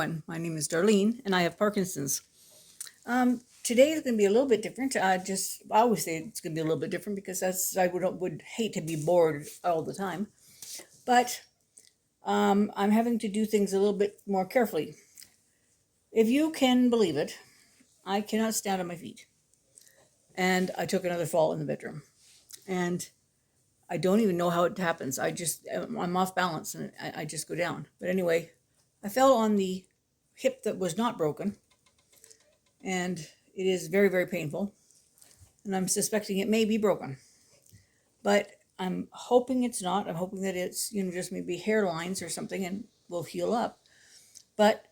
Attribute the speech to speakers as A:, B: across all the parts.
A: everyone. My name is Darlene, and I have Parkinson's. Today is going to be a little bit different. I always say it's going to be a little bit different because I would hate to be bored all the time. But I'm having to do things a little bit more carefully. If you can believe it, I cannot stand on my feet, and I took another fall in the bedroom, and I don't even know how it happens. I'm off balance, and I just go down. But anyway, I fell on the hip that was not broken, and it is very, very painful. And I'm suspecting it may be broken, but I'm hoping it's not. I'm hoping that it's just maybe hairlines or something, and will heal up. But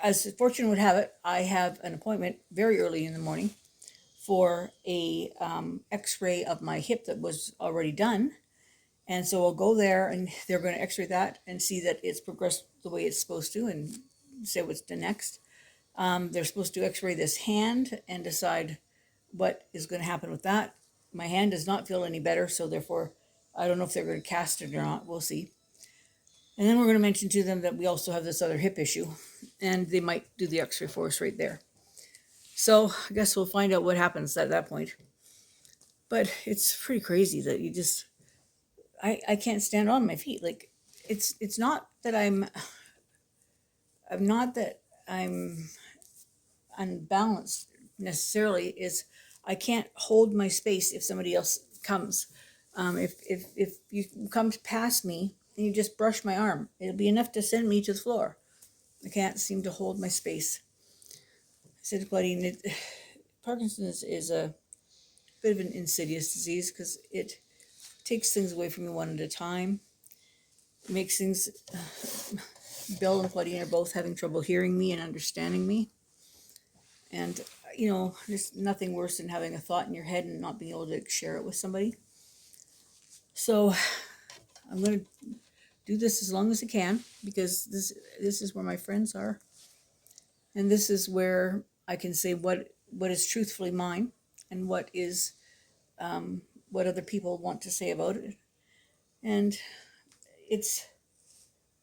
A: as fortune would have it, I have an appointment very early in the morning for a X-ray of my hip that was already done. And so I'll go there, and they're going to X-ray that and see that it's progressed the way it's supposed to, and say what's the next. They're supposed to X-ray this hand and decide what is going to happen with that. My hand does not feel any better, so therefore I don't know if they're going to cast it or not. We'll see. And then we're going to mention to them that we also have this other hip issue, and they might do the X-ray for us right there. So I guess we'll find out what happens at that point. But it's pretty crazy that I can't stand on my feet. Like it's not that I'm not that I'm unbalanced necessarily. Is I can't hold my space if somebody else comes. If you come past me and you just brush my arm, it'll be enough to send me to the floor. I can't seem to hold my space. I said to Claudine, Parkinson's is a bit of an insidious disease because it takes things away from you one at a time. It makes things. Bill and Claudine are both having trouble hearing me and understanding me. And, there's nothing worse than having a thought in your head and not being able to share it with somebody. So I'm going to do this as long as I can, because this is where my friends are. And this is where I can say what is truthfully mine and what is what other people want to say about it. And it's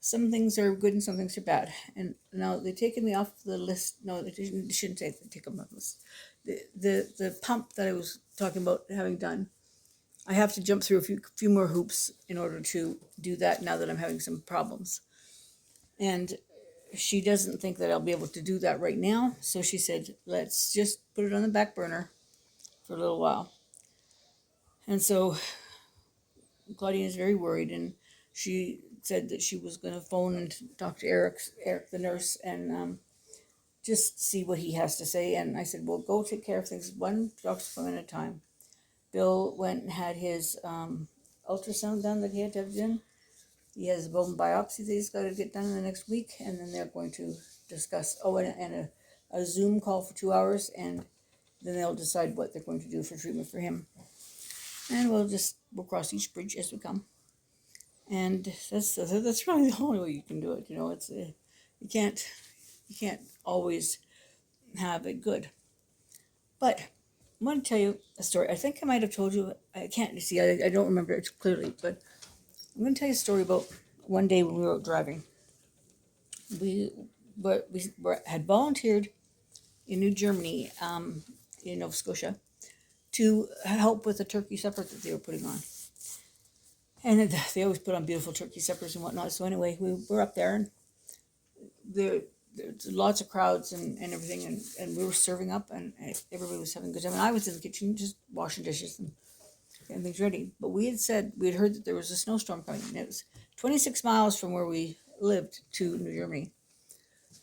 A: some things are good and some things are bad. And now they've taken me off the list. No, they shouldn't take them off the list. The pump that I was talking about having done, I have to jump through a few more hoops in order to do that now that I'm having some problems. And she doesn't think that I'll be able to do that right now. So she said, let's just put it on the back burner for a little while. And so Claudine is very worried, and she said that she was going to phone and talk to Eric the nurse, and just see what he has to say. And I said, well, go take care of things one doctor's appointment at a time. Bill went and had his ultrasound done that he had to have done. He has a bone biopsy that he's got to get done in the next week, and then they're going to discuss, and a Zoom call for 2 hours, and then they'll decide what they're going to do for treatment for him. And we'll cross each bridge as we come. And that's really the only way you can do it. It's you can't always have it good. But I want to tell you a story. I think I might have told you. I can't see. I don't remember it clearly, but I'm going to tell you a story about one day when we were out driving. We had volunteered in New Germany, in Nova Scotia, to help with a turkey supper that they were putting on. And they always put on beautiful turkey suppers and whatnot. So anyway, we were up there, and there's lots of crowds and everything, and we were serving up, and everybody was having a good time. And I was in the kitchen just washing dishes and getting things ready. But we had heard that there was a snowstorm coming, and it was 26 miles from where we lived to New Germany.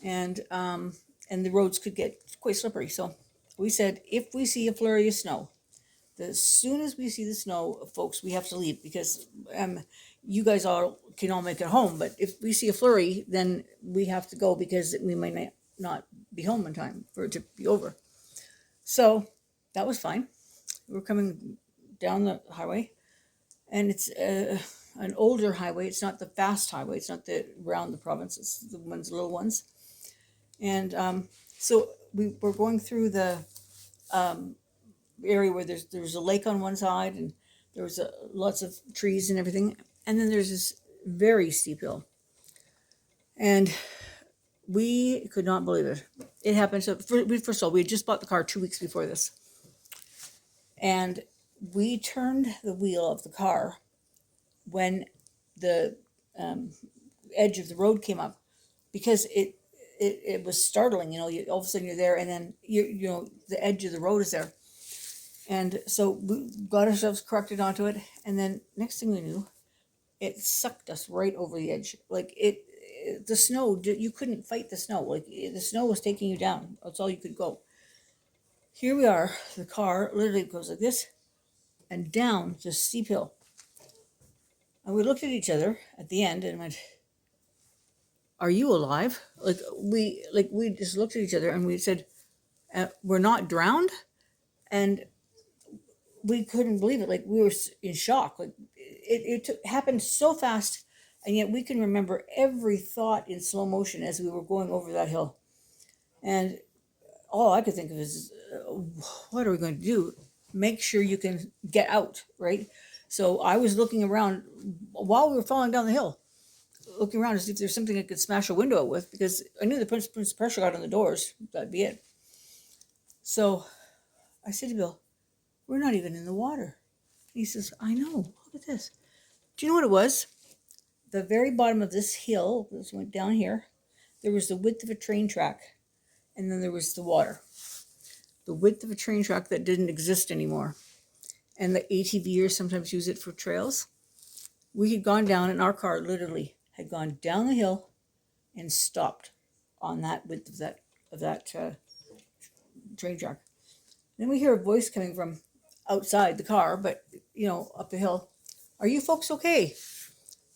A: And the roads could get quite slippery. So we said, if we see a flurry of snow, as soon as we see the snow, folks, we have to leave, because you guys can all make it home. But if we see a flurry, then we have to go, because we might not be home in time for it to be over. So that was fine. We were coming down the highway, and it's an older highway. It's not the fast highway. It's not around the province. It's the little ones. And so we were going through the area where there's a lake on one side, and there was lots of trees and everything, and then there's this very steep hill. And We could not believe it. It happened. So first of all, we had just bought the car 2 weeks before this, and we turned the wheel of the car when the edge of the road came up, because it was startling. All of a sudden you're there, and then the edge of the road is there, and so we got ourselves corrected onto it, and then next thing we knew, it sucked us right over the edge. Like the snow, you couldn't fight the snow. Like the snow was taking you down. That's all you could go. Here we are. The car literally goes like this and down this steep hill. And we looked at each other at the end and went, "Are you alive?" We just looked at each other and we said, "We're not drowned," and we couldn't believe it. Like we were in shock. Like it happened so fast, and yet we can remember every thought in slow motion as we were going over that hill. And all I could think of is, what are we going to do? Make sure you can get out, right? So I was looking around while we were falling down the hill, looking around to see if there's something I could smash a window out with, because I knew the pressure got on the doors. That'd be it. So I said to Bill, "We're not even in the water." He says, "I know. Look at this." Do you know what it was? The very bottom of this hill, this went down here, there was the width of a train track, and then there was the water. The width of a train track that didn't exist anymore. And the ATVers sometimes use it for trails. We had gone down, and our car literally had gone down the hill and stopped on that width of that train track. Then we hear a voice coming from outside the car, but up the hill. "Are you folks okay?"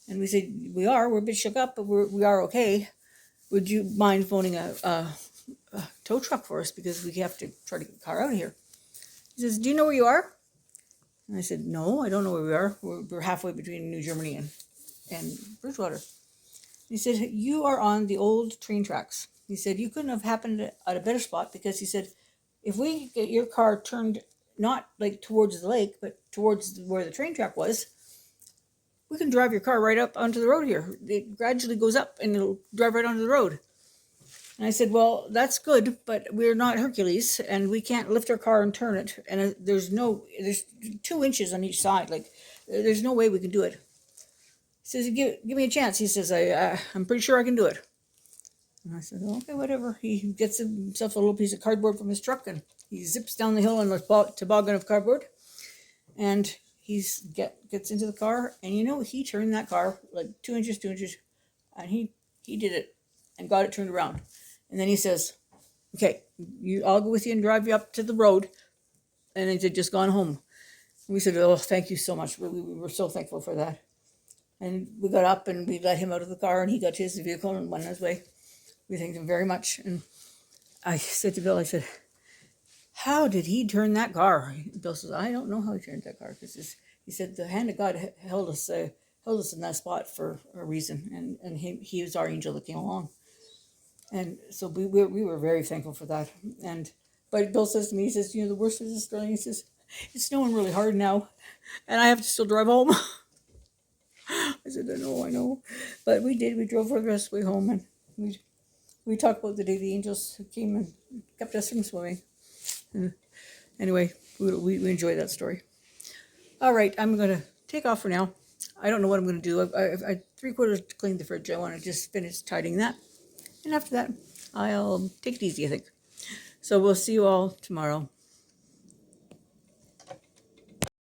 A: And we said, "We are. We're a bit shook up, but we are okay. Would you mind phoning a tow truck for us, because we have to try to get the car out of here?" He says, "Do you know where you are?" And I said, "No, I don't know where we are. We're halfway between New Germany and Bridgewater." He said, "You are on the old train tracks." He said, "You couldn't have happened at a better spot, because," he said, "if we get your car turned not like towards the lake, but towards where the train track was, we can drive your car right up onto the road here. It gradually goes up and it'll drive right onto the road." And I said, "Well, that's good, but we're not Hercules, and we can't lift our car and turn it. And there's 2 inches on each side. Like, there's no way we can do it." He says, give me a chance." He says, I'm pretty sure I can do it." And I said, "Okay, whatever." He gets himself a little piece of cardboard from his truck, and he zips down the hill on the toboggan of cardboard, and he gets into the car, and he turned that car like 2 inches, and he did it and got it turned around. And then he says, "Okay, I'll go with you and drive you up to the road." And they had just gone home. And we said, "Oh, thank you so much. We were so thankful for that." And we got up and we let him out of the car, and he got to his vehicle and went on his way. We thanked him very much. And I said to Bill, I said, "How did he turn that car?" Bill says, "I don't know how he turned that car." Because he said the hand of God held us in that spot for a reason, and he was our angel that came along. And so we were very thankful for that. But Bill says to me, he says, "The worst is Australia." He says, "It's snowing really hard now, and I have to still drive home." I said, I know. But we did. We drove for the rest of the way home, and we talked about the day the angels came and kept us from swimming. And anyway, we enjoyed that story. All right, I'm going to take off for now. I don't know what I'm going to do. I 3/4 cleaned the fridge. I want to just finish tidying that. And after that, I'll take it easy, I think. So we'll see you all tomorrow.